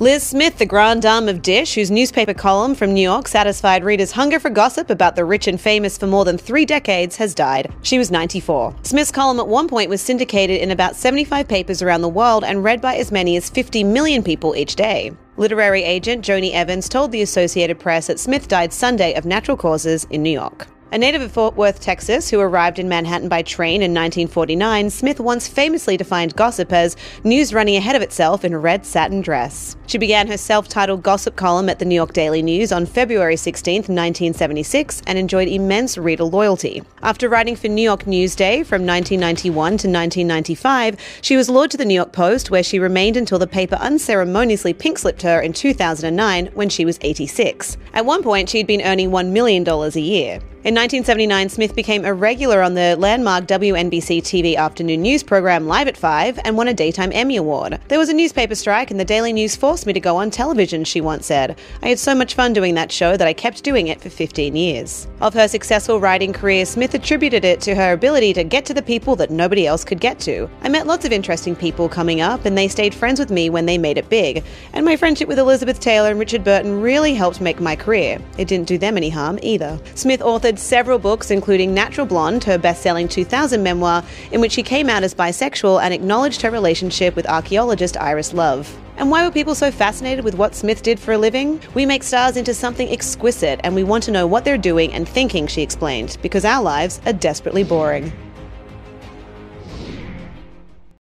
Liz Smith, the Grande Dame of Dish, whose newspaper column from New York satisfied readers' hunger for gossip about the rich and famous for more than 3 decades, has died. She was 94. Smith's column at one point was syndicated in about 75 papers around the world and read by as many as 50 million people each day. Literary agent Joni Evans told the Associated Press that Smith died Sunday of natural causes in New York. A native of Fort Worth, Texas, who arrived in Manhattan by train in 1949, Smith once famously defined gossip as news running ahead of itself in a red satin dress. She began her self-titled gossip column at the New York Daily News on February 16, 1976, and enjoyed immense reader loyalty. After writing for New York Newsday from 1991 to 1995, she was lured to the New York Post, where she remained until the paper unceremoniously pink-slipped her in 2009 when she was 86. At one point, she'd been earning $1 million a year. In 1979, Smith became a regular on the landmark WNBC TV afternoon news program Live at 5 and won a Daytime Emmy Award. "There was a newspaper strike and the Daily News forced me to go on television," she once said. "I had so much fun doing that show that I kept doing it for 15 years. Of her successful writing career, Smith attributed it to her ability to get to the people that nobody else could get to. "I met lots of interesting people coming up and they stayed friends with me when they made it big. And my friendship with Elizabeth Taylor and Richard Burton really helped make my career. It didn't do them any harm either." Smith authored several books, including Natural Blonde, her best-selling 2000 memoir, in which she came out as bisexual and acknowledged her relationship with archaeologist Iris Love. And why were people so fascinated with what Smith did for a living? "We make stars into something exquisite, and we want to know what they're doing and thinking," she explained, "because our lives are desperately boring."